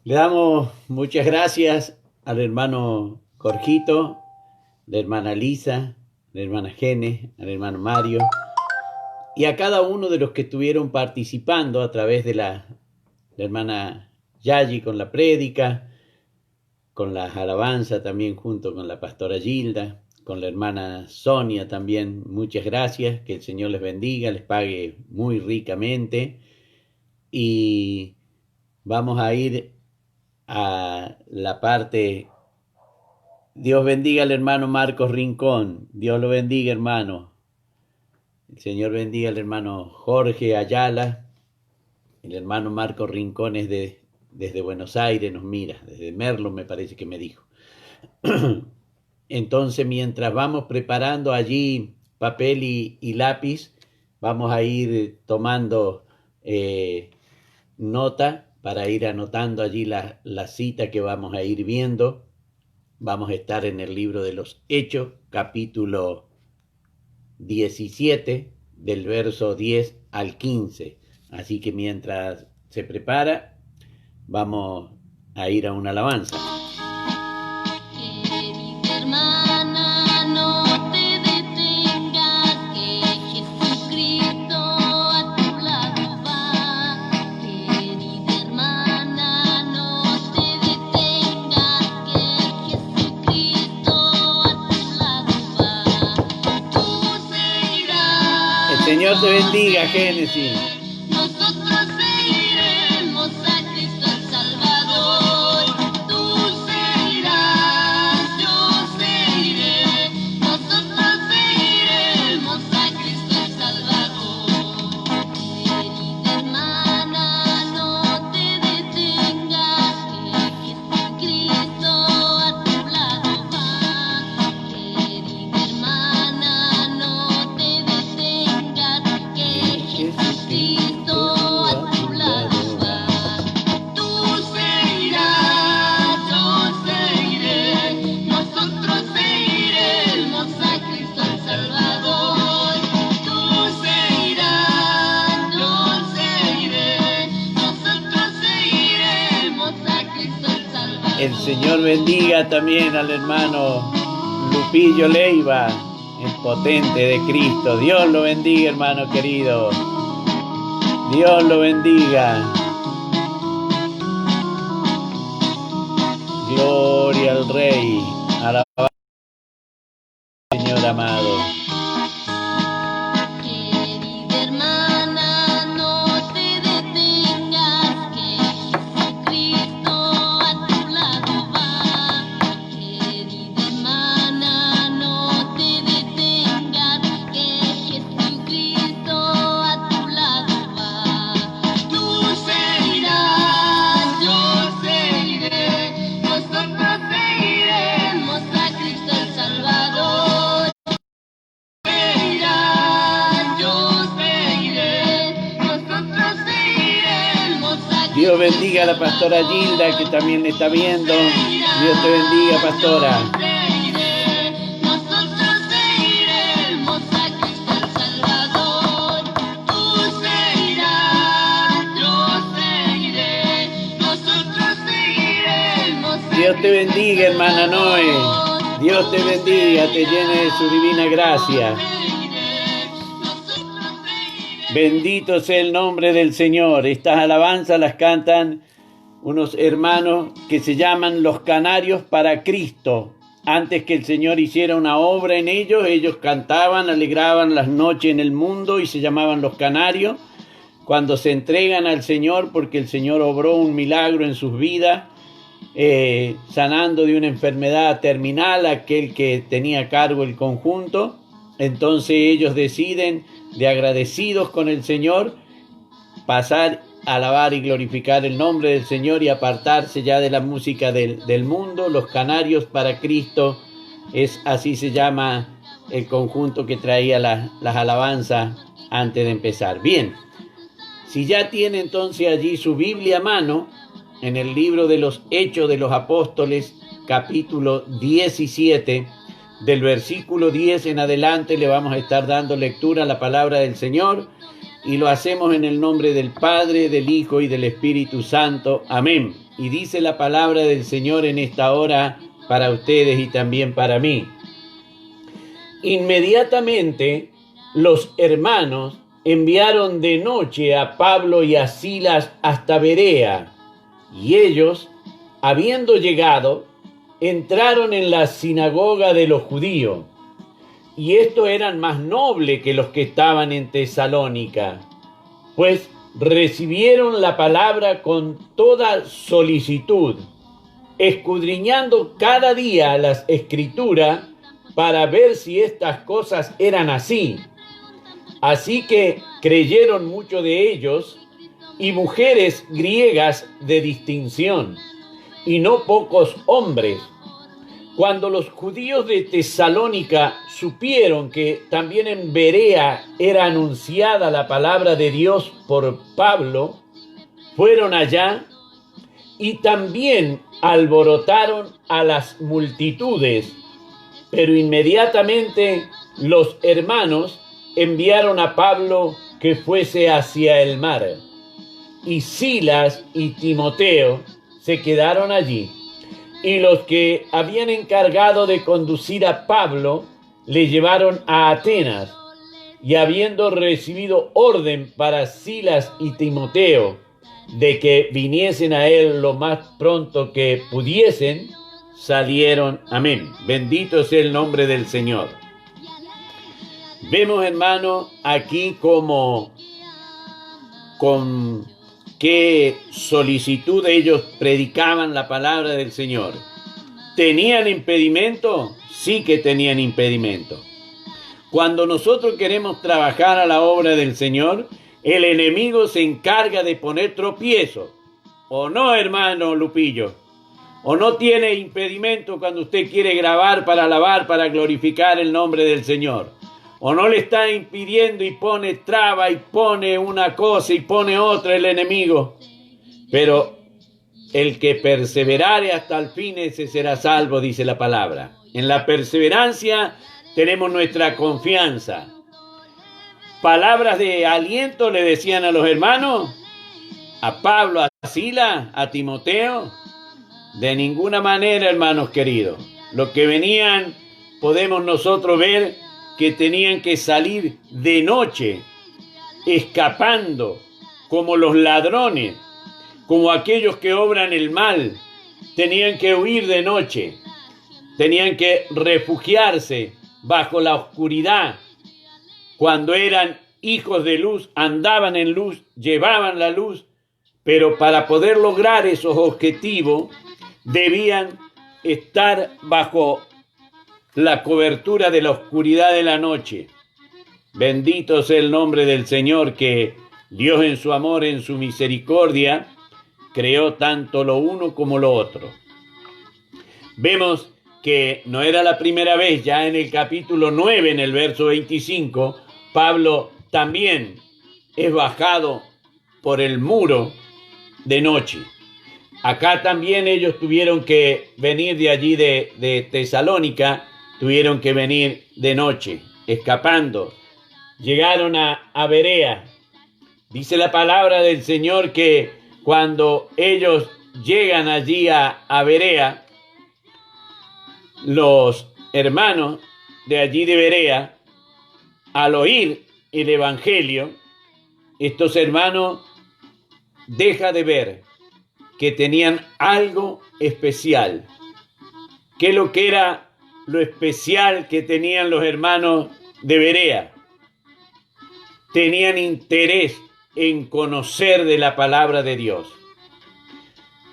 Le damos muchas gracias al hermano Jorgito, la hermana Lisa, la hermana Gene, al hermano Mario y a cada uno de los que estuvieron participando a través de la hermana Yayi con la prédica, con las alabanzas también junto con la pastora Gilda, con la hermana Sonia también. Muchas gracias, que el Señor les bendiga, les pague muy ricamente y vamos a ir a la parte. Dios bendiga al hermano Marcos Rincón. Dios lo bendiga, hermano. El Señor bendiga al hermano Jorge Ayala. El hermano Marcos Rincón es desde Buenos Aires, nos mira, desde Merlo me parece que me dijo. Entonces, mientras vamos preparando allí papel y lápiz, vamos a ir tomando nota para ir anotando allí la cita que vamos a ir viendo. Vamos a estar en el libro de los Hechos, capítulo 17, del verso 10 al 15. Así que mientras se prepara, vamos a ir a una alabanza. Querida hermana, no te detengas, que Jesucristo a tu lado va. Querida hermana, no te detengas, que Jesucristo a tu lado va. Tú seguirás. El Señor te bendiga, Génesis. Nosotros seguiremos a Cristo el Salvador. Tú seguirás, yo seguiré. Nosotros seguiremos a Cristo el Salvador. Querida hermana, no te detengas, que Jesucristo a tu lado va. Querida hermana, no te detengas, que Jesucristo a tu lado va. Tú seguirás, yo seguiré. Nosotros seguiremos a Cristo el Salvador. Tú seguirás, yo seguiré. Nosotros seguiremos a Cristo el Salvador. El Señor bendiga también al hermano Lupillo Leiva, el potente de Cristo. Dios lo bendiga, hermano querido. Dios lo bendiga. Gloria al Rey. Alabado Señor amado. Querida hermana, no te detengas, que Jesucristo a tu lado va. Querida hermana, no te detengas, que Jesucristo a tu lado va. Tú seguirás, yo seguiré. Nosotros seguiremos a Cristo el Salvador. Dios bendiga a la pastora Gilda, que también le está viendo. Dios te bendiga, pastora. Nosotros seguiremos a Cristo el Salvador. Tú seguirás, yo seguiré. Nosotros seguiremos a Dios te bendiga, hermana Noé. Dios te bendiga, te llene de su divina gracia. Bendito sea el nombre del Señor. Estas alabanzas las cantan unos hermanos que se llaman los Canarios para Cristo. Antes que el Señor hiciera una obra en ellos, ellos cantaban, alegraban las noches en el mundo y se llamaban los Canarios. Cuando se entregan al Señor, porque el Señor obró un milagro en sus vidas, sanando de una enfermedad terminal a aquel que tenía a cargo el conjunto, entonces ellos deciden, de agradecidos con el Señor, pasar a alabar y glorificar el nombre del Señor y apartarse ya de la música del mundo. Los Canarios para Cristo, así se llama el conjunto que traía las alabanzas antes de empezar. Bien, si ya tiene entonces allí su Biblia a mano, en el libro de los Hechos de los Apóstoles, capítulo 17, del versículo 10 en adelante, le vamos a estar dando lectura a la palabra del Señor, y lo hacemos en el nombre del Padre, del Hijo y del Espíritu Santo. Amén. Y dice la palabra del Señor en esta hora para ustedes y también para mí. Inmediatamente los hermanos enviaron de noche a Pablo y a Silas hasta Berea, y ellos, habiendo llegado, entraron en la sinagoga de los judíos, y estos eran más nobles que los que estaban en Tesalónica, pues recibieron la palabra con toda solicitud, escudriñando cada día las Escrituras para ver si estas cosas eran así. Así que creyeron muchos de ellos, y mujeres griegas de distinción, y no pocos hombres. Cuando los judíos de Tesalónica supieron que también en Berea era anunciada la palabra de Dios por Pablo, fueron allá y también alborotaron a las multitudes. Pero inmediatamente los hermanos enviaron a Pablo que fuese hacia el mar, y Silas y Timoteo se quedaron allí. Y los que habían encargado de conducir a Pablo le llevaron a Atenas, y habiendo recibido orden para Silas y Timoteo de que viniesen a él lo más pronto que pudiesen, salieron. Amén. Bendito sea el nombre del Señor. Vemos, hermano, aquí como con qué solicitud ellos predicaban la palabra del Señor. ¿Tenían impedimento? Sí que tenían impedimento. Cuando nosotros queremos trabajar a la obra del Señor, el enemigo se encarga de poner tropiezo. ¿O no, hermano Lupillo? ¿O no tiene impedimento cuando usted quiere grabar para alabar, para glorificar el nombre del Señor? ¿O no le está impidiendo y pone traba y pone una cosa y pone otra el enemigo? Pero el que perseverare hasta el fin, ese será salvo, dice la palabra. En la perseverancia tenemos nuestra confianza. Palabras de aliento le decían a los hermanos, a Pablo, a Silas, a Timoteo. De ninguna manera, hermanos queridos. Los que venían, podemos nosotros ver que tenían que salir de noche, escapando, como los ladrones, como aquellos que obran el mal. Tenían que huir de noche, tenían que refugiarse bajo la oscuridad. Cuando eran hijos de luz, andaban en luz, llevaban la luz, pero para poder lograr esos objetivos, debían estar bajo la cobertura de la oscuridad de la noche. Bendito sea el nombre del Señor, que Dios en su amor, en su misericordia, creó tanto lo uno como lo otro. Vemos que no era la primera vez. Ya en el capítulo 9, en el verso 25, Pablo también es bajado por el muro de noche. Acá también ellos tuvieron que venir de allí de Tesalónica, tuvieron que venir de noche, escapando. Llegaron a Berea. Dice la palabra del Señor que cuando ellos llegan allí a Berea, los hermanos de allí de Berea, al oír el Evangelio, estos hermanos dejan de ver que tenían algo especial. ¿Qué es lo que era lo especial que tenían los hermanos de Berea? Tenían interés en conocer de la palabra de Dios.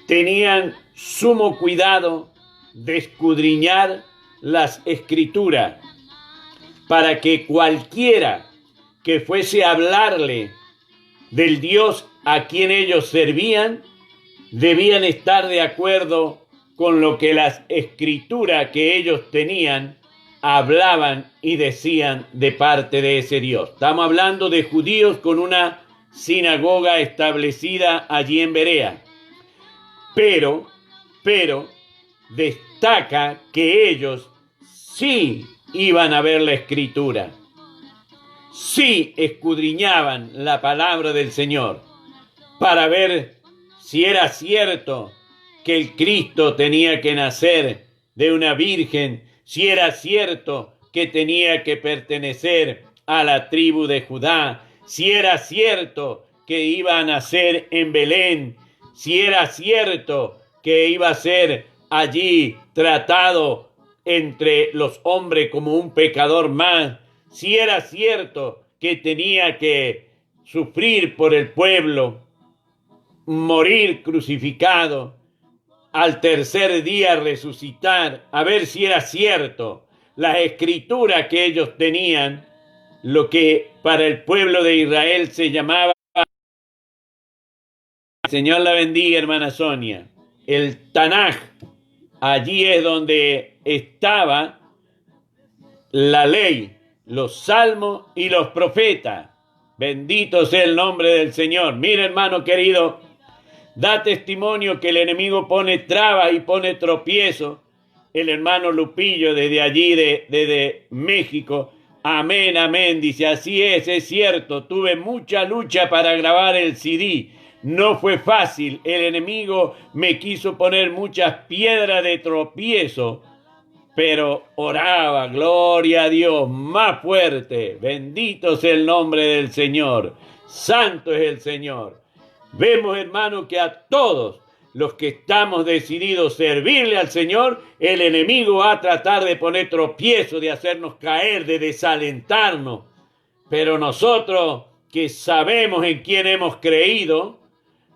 Tenían sumo cuidado de escudriñar las Escrituras para que cualquiera que fuese a hablarle del Dios a quien ellos servían, debían estar de acuerdo con lo que las Escrituras que ellos tenían hablaban y decían de parte de ese Dios. Estamos hablando de judíos con una sinagoga establecida allí en Berea. Pero destaca que ellos sí iban a ver la Escritura, sí escudriñaban la palabra del Señor para ver si era cierto que el Cristo tenía que nacer de una virgen, si era cierto que tenía que pertenecer a la tribu de Judá, si era cierto que iba a nacer en Belén, si era cierto que iba a ser allí tratado entre los hombres como un pecador más, si era cierto que tenía que sufrir por el pueblo, morir crucificado, al tercer día resucitar, a ver si era cierto las escrituras que ellos tenían, lo que para el pueblo de Israel se llamaba, el Señor la bendiga, hermana Sonia, el Tanaj. Allí es donde estaba la ley, los salmos y los profetas. Bendito sea el nombre del Señor. Mira, hermano querido, da testimonio que el enemigo pone trabas y pone tropiezo. El hermano Lupillo desde allí, desde México. Amén, amén. Dice, así es cierto. Tuve mucha lucha para grabar el CD. No fue fácil. El enemigo me quiso poner muchas piedras de tropiezo. Pero oraba, gloria a Dios, más fuerte. Bendito sea el nombre del Señor. Santo es el Señor. Vemos, hermano, que a todos los que estamos decididos a servirle al Señor, el enemigo va a tratar de poner tropiezo, de hacernos caer, de desalentarnos. Pero nosotros que sabemos en quién hemos creído,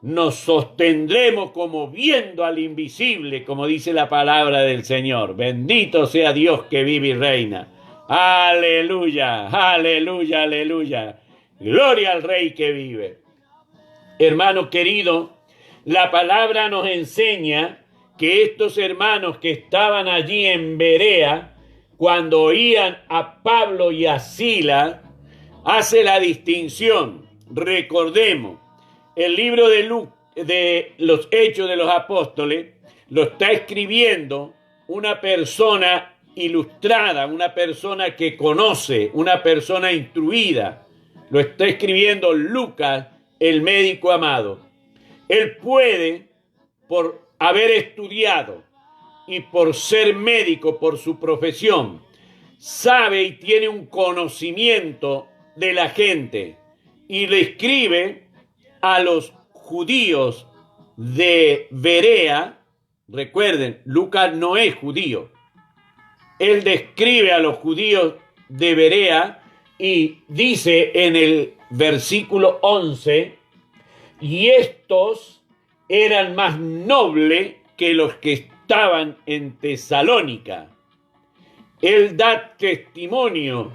nos sostendremos como viendo al invisible, como dice la palabra del Señor. Bendito sea Dios que vive y reina. Aleluya, aleluya, aleluya. Gloria al Rey que vive. Hermano querido, la palabra nos enseña que estos hermanos que estaban allí en Berea, cuando oían a Pablo y a Silas, hace la distinción. Recordemos, el libro de los Hechos de los Apóstoles lo está escribiendo una persona ilustrada, una persona que conoce, una persona instruida. Lo está escribiendo Lucas, el médico amado. Él puede, por haber estudiado y por ser médico, por su profesión, sabe y tiene un conocimiento de la gente y le escribe a los judíos de Berea. Recuerden, Lucas no es judío. Él describe a los judíos de Berea y dice en el versículo 11, y estos eran más nobles que los que estaban en Tesalónica. Él da testimonio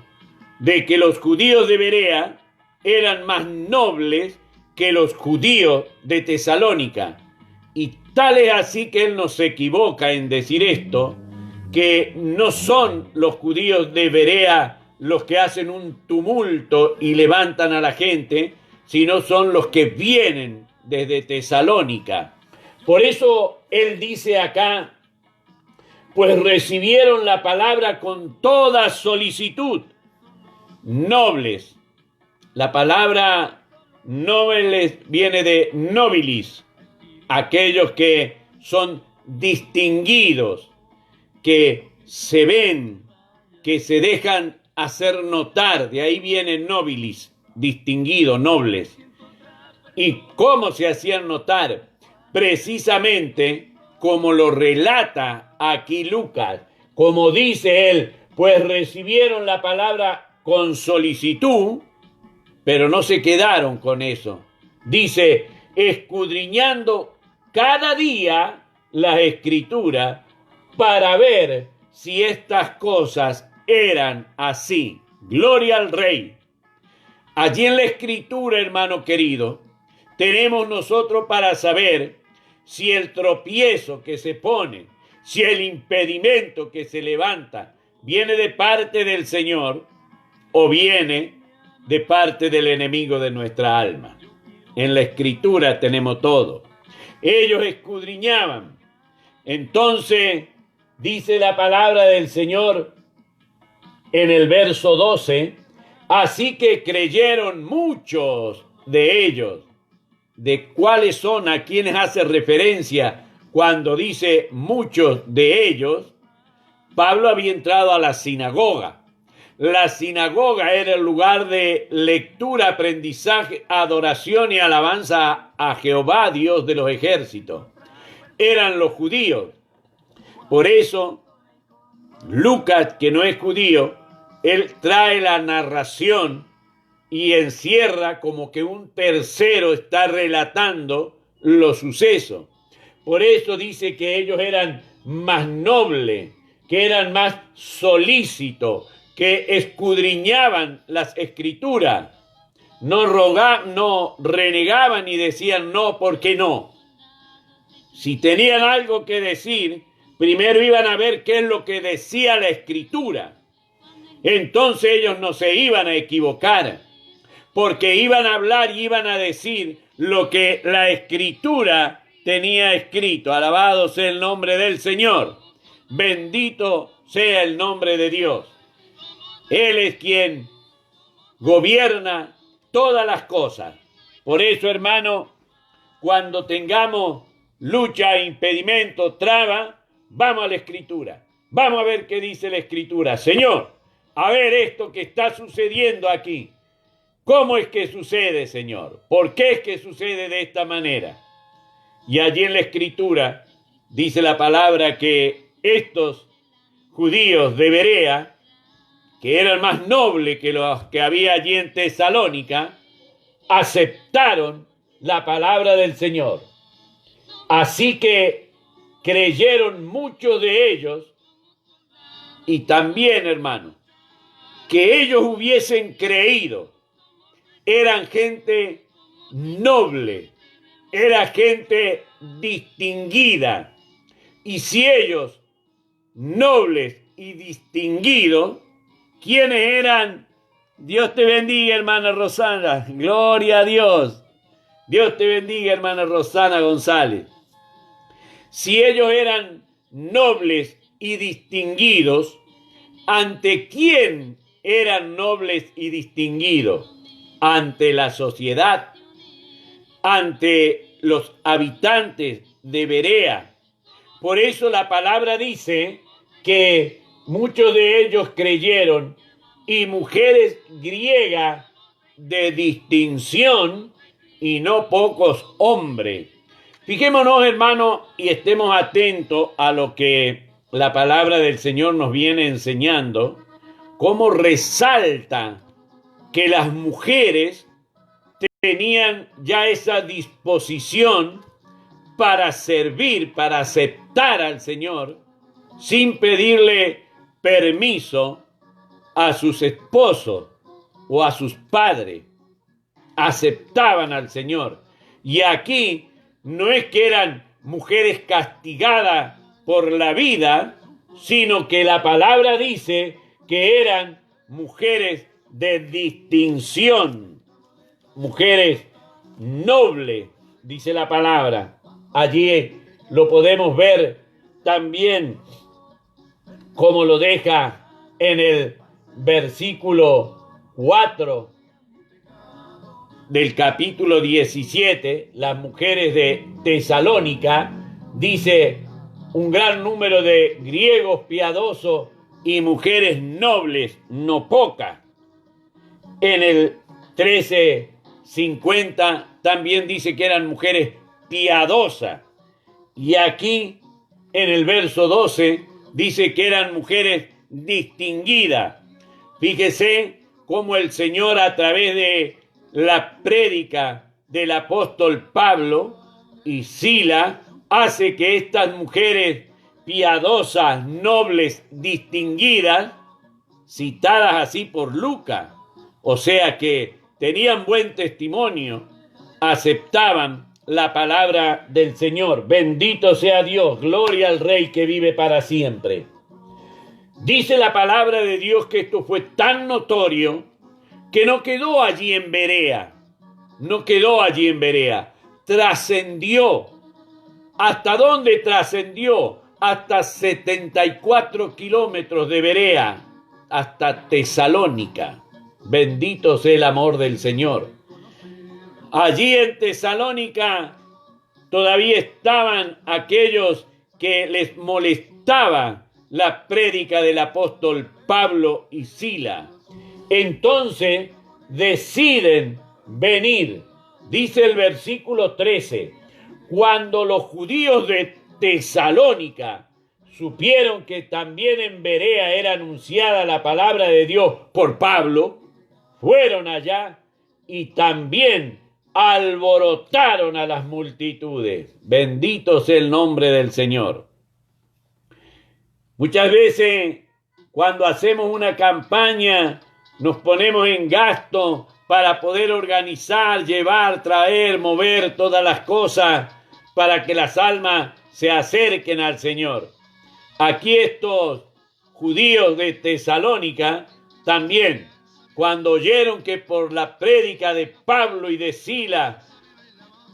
de que los judíos de Berea eran más nobles que los judíos de Tesalónica. Y tal es así que él no se equivoca en decir esto, que no son los judíos de Berea los que hacen un tumulto y levantan a la gente, sino son los que vienen desde Tesalónica. Por eso él dice acá, pues recibieron la palabra con toda solicitud. Nobles. La palabra nobles viene de nobilis, aquellos que son distinguidos, que se ven, que se dejan hacer notar, de ahí viene nobilis, distinguidos, nobles. ¿Y cómo se hacían notar? Precisamente como lo relata aquí Lucas, como dice él, pues recibieron la palabra con solicitud, pero no se quedaron con eso. Dice, escudriñando cada día las escrituras para ver si estas cosas eran así. Gloria al Rey. Allí en la escritura, hermano querido, tenemos nosotros para saber si el tropiezo que se pone, si el impedimento que se levanta, viene de parte del Señor o viene de parte del enemigo de nuestra alma. En la escritura tenemos todo. Ellos escudriñaban. Entonces, dice la palabra del Señor en el verso 12, así que creyeron muchos de ellos. ¿De cuáles son? ¿A quienes hace referencia cuando dice muchos de ellos, Pablo había entrado a la sinagoga. La sinagoga era el lugar de lectura, aprendizaje, adoración y alabanza a Jehová, Dios de los ejércitos. Eran los judíos. Por eso, Lucas, que no es judío, él trae la narración y encierra como que un tercero está relatando los sucesos. Por eso dice que ellos eran más nobles, que eran más solícitos, que escudriñaban las escrituras, no renegaban y decían no, ¿por qué no? Si tenían algo que decir, primero iban a ver qué es lo que decía la escritura. Entonces ellos no se iban a equivocar, porque iban a hablar y iban a decir lo que la escritura tenía escrito. Alabado sea el nombre del Señor. Bendito sea el nombre de Dios. Él es quien gobierna todas las cosas. Por eso, hermano, cuando tengamos lucha, impedimento, traba, vamos a la Escritura. Vamos a ver qué dice la Escritura. Señor, a ver esto que está sucediendo aquí. ¿Cómo es que sucede, Señor? ¿Por qué es que sucede de esta manera? Y allí en la Escritura dice la palabra que estos judíos de Berea, que eran más nobles que los que había allí en Tesalónica, aceptaron la palabra del Señor. Así que creyeron muchos de ellos, y también, hermano, que ellos hubiesen creído, eran gente noble, era gente distinguida, y si ellos, nobles y distinguidos, ¿quiénes eran? Dios te bendiga, hermana Rosana. Gloria a Dios. Dios te bendiga, hermana Rosana González. Si ellos eran nobles y distinguidos, ¿ante quién eran nobles y distinguidos? Ante la sociedad, ante los habitantes de Berea. Por eso la palabra dice que muchos de ellos creyeron, y mujeres griegas de distinción y no pocos hombres. Fijémonos, hermano, y estemos atentos a lo que la palabra del Señor nos viene enseñando, cómo resalta que las mujeres tenían ya esa disposición para servir, para aceptar al Señor, sin pedirle permiso a sus esposos o a sus padres. Aceptaban al Señor. Y aquí no es que eran mujeres castigadas por la vida, sino que la palabra dice que eran mujeres de distinción, mujeres nobles, dice la palabra. Allí lo podemos ver también como lo deja en el versículo 4 del capítulo 17, las mujeres de Tesalónica, dice un gran número de griegos piadosos y mujeres nobles, no pocas. En el 13:50 también dice que eran mujeres piadosas. Y aquí en el verso 12 dice que eran mujeres distinguidas. Fíjese cómo el Señor, a través de la prédica del apóstol Pablo y Sila, hace que estas mujeres piadosas, nobles, distinguidas, citadas así por Lucas, o sea que tenían buen testimonio, aceptaban la palabra del Señor. Bendito sea Dios, gloria al Rey que vive para siempre. Dice la palabra de Dios que esto fue tan notorio que no quedó allí en Berea, trascendió. ¿Hasta dónde trascendió? Hasta 74 kilómetros de Berea, hasta Tesalónica. Bendito sea el amor del Señor. Allí en Tesalónica todavía estaban aquellos que les molestaba la prédica del apóstol Pablo y Sila. Entonces deciden venir. Dice el versículo 13, cuando los judíos de Tesalónica supieron que también en Berea era anunciada la palabra de Dios por Pablo, fueron allá y también alborotaron a las multitudes. Bendito sea el nombre del Señor. Muchas veces cuando hacemos una campaña nos ponemos en gasto para poder organizar, llevar, traer, mover todas las cosas para que las almas se acerquen al Señor. Aquí estos judíos de Tesalónica también, cuando oyeron que por la prédica de Pablo y de Sila,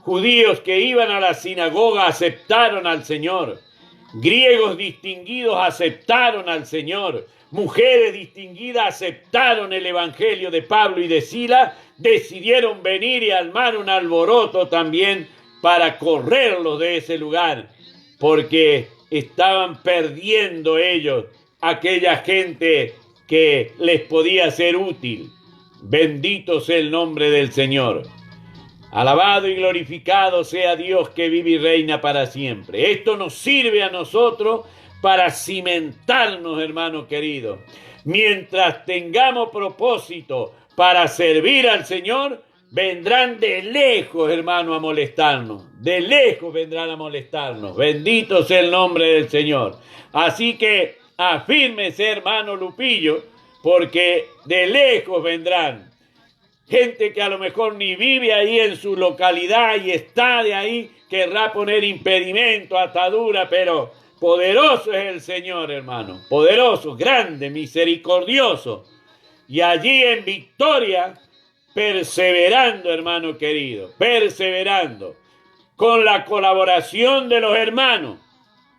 judíos que iban a la sinagoga aceptaron al Señor, griegos distinguidos aceptaron al Señor, mujeres distinguidas aceptaron el evangelio de Pablo y de Sila, decidieron venir y armar un alboroto también para correrlos de ese lugar, porque estaban perdiendo ellos aquella gente que les podía ser útil. Bendito sea el nombre del Señor. Alabado y glorificado sea Dios que vive y reina para siempre. Esto nos sirve a nosotros para cimentarnos, hermano querido. Mientras tengamos propósito para servir al Señor, vendrán de lejos, hermano, a molestarnos. De lejos vendrán a molestarnos. Bendito sea el nombre del Señor. Así que afírmese, hermano Lupillo, porque de lejos vendrán. Gente que a lo mejor ni vive ahí en su localidad y está de ahí, querrá poner impedimento, atadura, pero poderoso es el Señor, hermano. Poderoso, grande, misericordioso. Y allí en victoria, perseverando, hermano querido, perseverando, con la colaboración de los hermanos.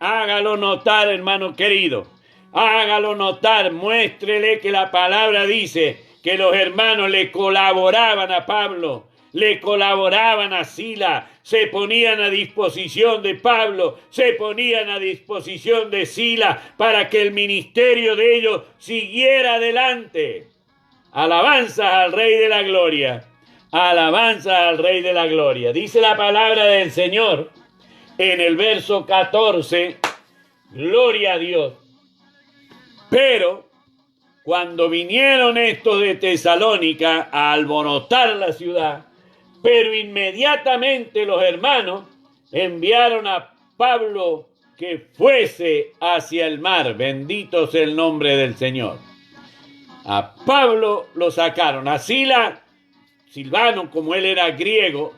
Hágalo notar, hermano querido, hágalo notar, muéstrele que la palabra dice que los hermanos le colaboraban a Pablo, le colaboraban a Sila, se ponían a disposición de Pablo, se ponían a disposición de Sila para que el ministerio de ellos siguiera adelante. Alabanzas al Rey de la Gloria. Alabanzas al Rey de la Gloria. Dice la palabra del Señor en el verso 14. Gloria a Dios. Pero cuando vinieron estos de Tesalónica a alborotar la ciudad, pero inmediatamente los hermanos enviaron a Pablo que fuese hacia el mar. Bendito sea el nombre del Señor. A Pablo lo sacaron, a Sila, Silvano, como él era griego,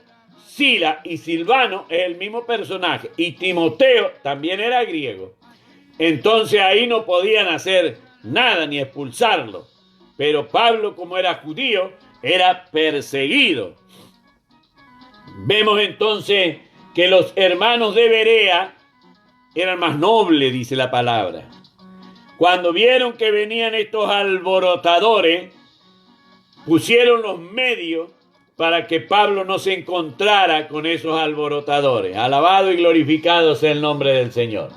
Sila y Silvano es el mismo personaje, y Timoteo también era griego. Entonces ahí no podían hacer nada ni expulsarlo, pero Pablo, como era judío, era perseguido. Vemos entonces que los hermanos de Berea eran más nobles, dice la palabra. Cuando vieron que venían estos alborotadores, pusieron los medios para que Pablo no se encontrara con esos alborotadores. Alabado y glorificado sea el nombre del Señor.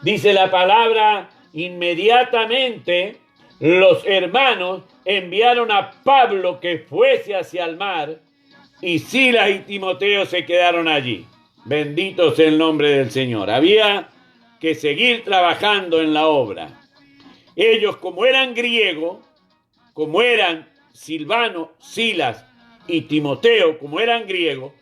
Dice la palabra, inmediatamente los hermanos enviaron a Pablo que fuese hacia el mar, y Silas y Timoteo se quedaron allí. Bendito sea el nombre del Señor. Había que seguir trabajando en la obra. Ellos, como eran griegos, como eran Silvano, Silas y Timoteo, como eran griegos,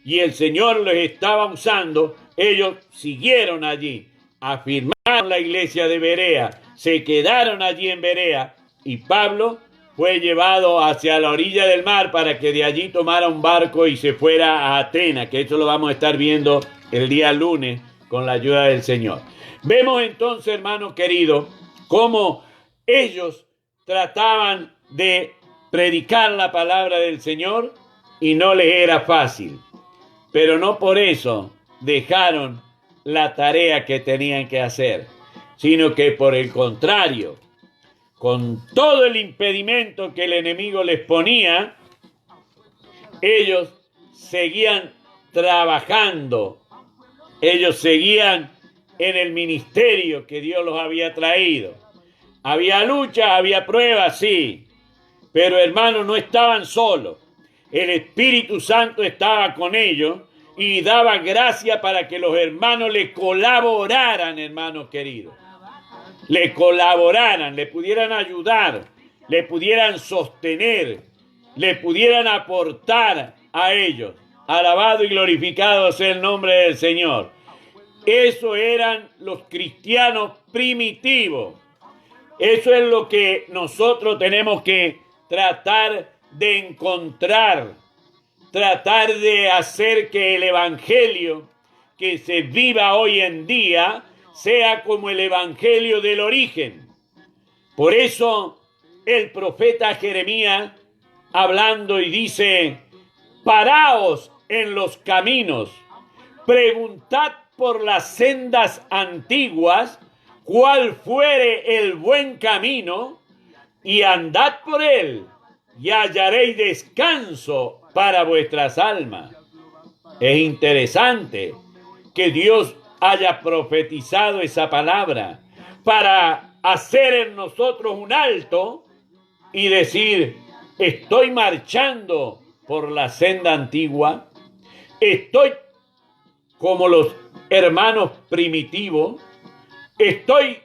y el Señor los estaba usando, ellos siguieron allí, afirmaron la iglesia de Berea, se quedaron allí en Berea, y Pablo fue llevado hacia la orilla del mar para que de allí tomara un barco y se fuera a Atenas, que eso lo vamos a estar viendo el día lunes con la ayuda del Señor. Vemos entonces, hermano querido, cómo ellos trataban de predicar la palabra del Señor y no les era fácil. Pero no por eso dejaron la tarea que tenían que hacer, sino que por el contrario, con todo el impedimento que el enemigo les ponía, ellos seguían trabajando Ellos seguían en el ministerio que Dios los había traído. Había lucha, había pruebas, sí, pero hermanos, no estaban solos. El Espíritu Santo estaba con ellos y daba gracia para que los hermanos le colaboraran, hermanos queridos. Le colaboraran, le pudieran ayudar, le pudieran sostener, le pudieran aportar a ellos. Alabado y glorificado sea el nombre del Señor. Eso eran los cristianos primitivos. Eso es lo que nosotros tenemos que tratar de encontrar, tratar de hacer que el evangelio que se viva hoy en día sea como el evangelio del origen. Por eso el profeta Jeremías hablando y dice: paraos en los caminos, preguntad por las sendas antiguas cuál fuere el buen camino, y andad por él, y hallaréis descanso para vuestras almas. Es interesante que Dios haya profetizado esa palabra para hacer en nosotros un alto y decir: estoy marchando por la senda antigua, estoy como los hermanos primitivos, estoy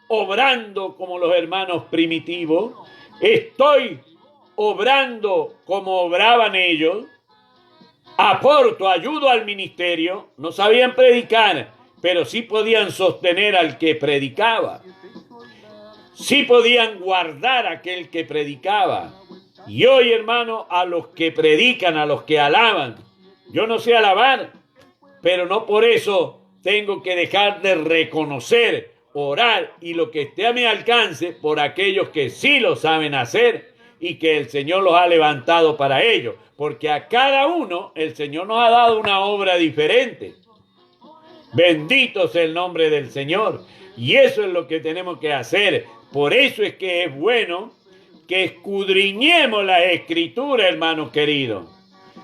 obrando como los hermanos primitivos, estoy obrando como obraban ellos, aporto, ayudo al ministerio. No sabían predicar, pero sí podían sostener al que predicaba, sí podían guardar a aquel que predicaba. Y hoy, hermano, a los que predican, a los que alaban, yo no sé alabar, pero no por eso tengo que dejar de reconocer, orar y lo que esté a mi alcance por aquellos que sí lo saben hacer y que el Señor los ha levantado para ello, porque a cada uno el Señor nos ha dado una obra diferente. Bendito sea el nombre del Señor, y eso es lo que tenemos que hacer. Por eso es que es bueno que escudriñemos la Escritura, hermanos queridos,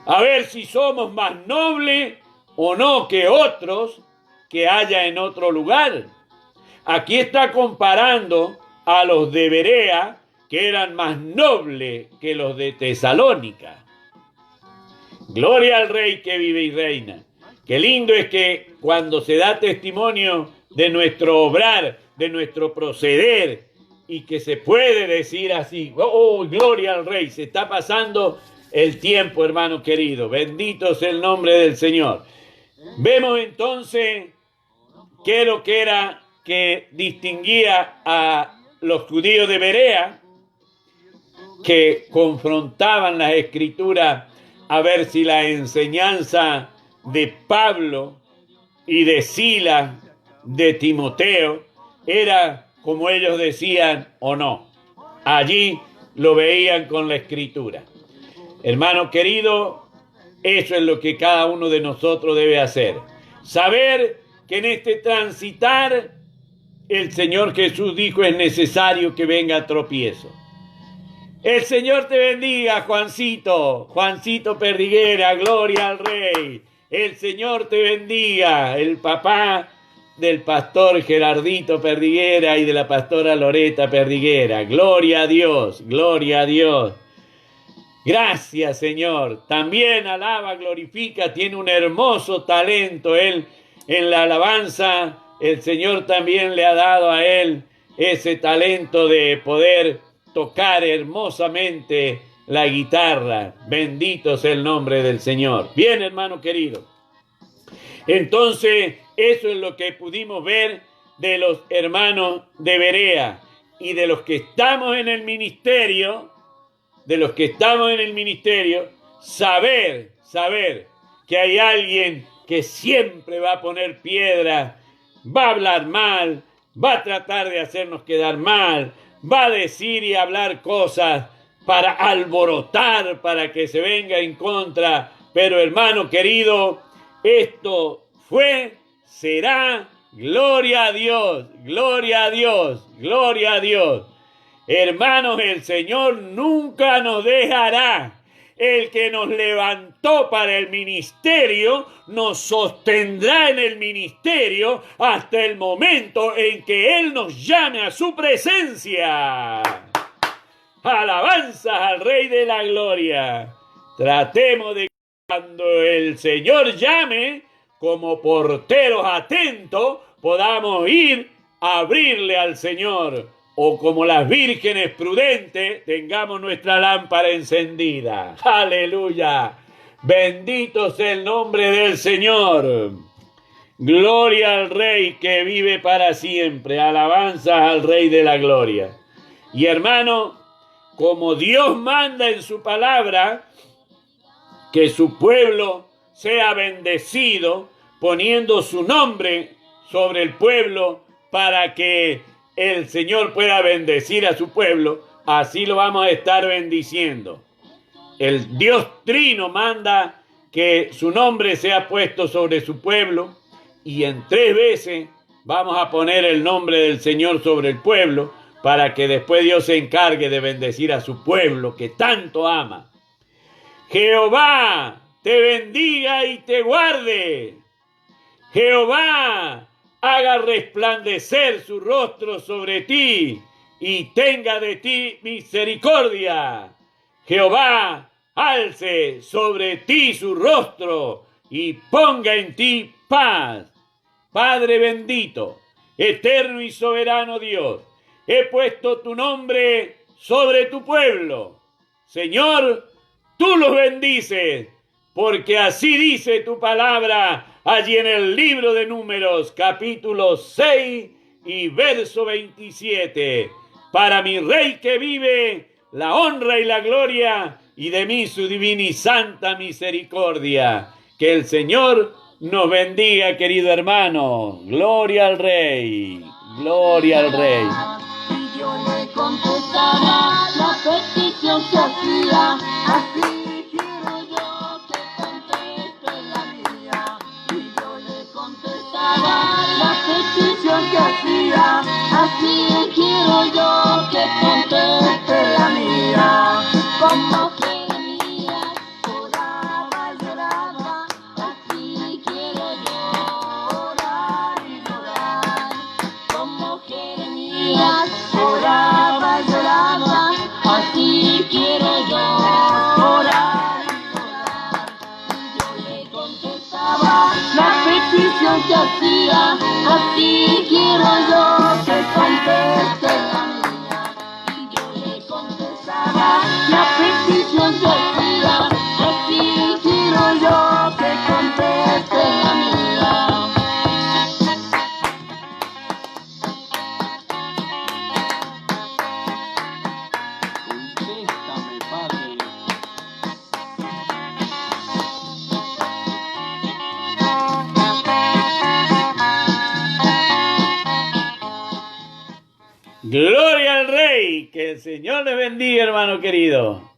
a ver si somos más nobles o no que otros que haya en otro lugar. Aquí está comparando a los de Berea, que eran más nobles que los de Tesalónica. Gloria al Rey que vive y reina. Qué lindo es que cuando se da testimonio de nuestro obrar, de nuestro proceder, y que se puede decir así: oh, gloria al Rey. Se está pasando el tiempo, hermano querido. Bendito sea el nombre del Señor. Vemos entonces qué es lo que era que distinguía a los judíos de Berea, que confrontaban las Escrituras a ver si la enseñanza de Pablo y de Silas, de Timoteo, era como ellos decían o no. Allí lo veían con la Escritura. Hermano querido, eso es lo que cada uno de nosotros debe hacer. Saber que en este transitar el Señor Jesús dijo: es necesario que venga tropiezo. El Señor te bendiga, Juancito Perdiguera, gloria al Rey. El Señor te bendiga, el papá del pastor Gerardito Perdiguera y de la pastora Loreta Perdiguera. Gloria a Dios, gloria a Dios. Gracias, Señor. También alaba, glorifica, tiene un hermoso talento él en la alabanza. El Señor también le ha dado a él ese talento de poder tocar hermosamente la guitarra. Bendito sea el nombre del Señor. Bien, hermano querido. Entonces, eso es lo que pudimos ver de los hermanos de Berea y de los que estamos en el ministerio, saber que hay alguien que siempre va a poner piedra, va a hablar mal, va a tratar de hacernos quedar mal, va a decir y hablar cosas para alborotar, para que se venga en contra. Pero hermano querido, esto fue, será, gloria a Dios, gloria a Dios, gloria a Dios. Hermanos, el Señor nunca nos dejará. el que nos levantó para el ministerio, nos sostendrá en el ministerio hasta el momento en que Él nos llame a su presencia. Alabanzas al Rey de la Gloria. Tratemos de que cuando el Señor llame, como porteros atentos, podamos ir a abrirle al Señor. O como las vírgenes prudentes, tengamos nuestra lámpara encendida. ¡Aleluya! Bendito sea el nombre del Señor. Gloria al Rey que vive para siempre. Alabanzas al Rey de la Gloria. Y hermano, como Dios manda en su palabra que su pueblo sea bendecido, poniendo su nombre sobre el pueblo para que el Señor pueda bendecir a su pueblo, así lo vamos a estar bendiciendo. El Dios Trino manda que su nombre sea puesto sobre su pueblo y en 3 veces vamos a poner el nombre del Señor sobre el pueblo para que después Dios se encargue de bendecir a su pueblo que tanto ama. Jehová te bendiga y te guarde. Jehová haga resplandecer su rostro sobre ti y tenga de ti misericordia. Jehová alce sobre ti su rostro y ponga en ti paz. Padre bendito, eterno y soberano Dios, he puesto tu nombre sobre tu pueblo. Señor, tú los bendices, porque así dice tu palabra allí en el libro de Números, capítulo 6 y verso 27. Para mi Rey que vive, la honra y la gloria, y de mí su divina y santa misericordia. Que el Señor nos bendiga, querido hermano. Gloria al Rey, gloria al Rey. Y Dios le contestará la petición que hacía, así quiero yo que conteste la mía. Y Dios le contestará la petición que hacía, así quiero yo que conteste la mía. Como Jeremías oraba y lloraba, así quiero yo orar y llorar. Como Jeremías oraba y lloraba, así quiero yo orar y llorar. Y yo le contestaba la petición que hacía, así quiero yo que conteste la mía. Y yo le contestaba la petición que hacía, así quiero yo que conteste la mía. Contéstame, Padre. Gloria al Rey. Que el Señor les bendiga, hermano querido.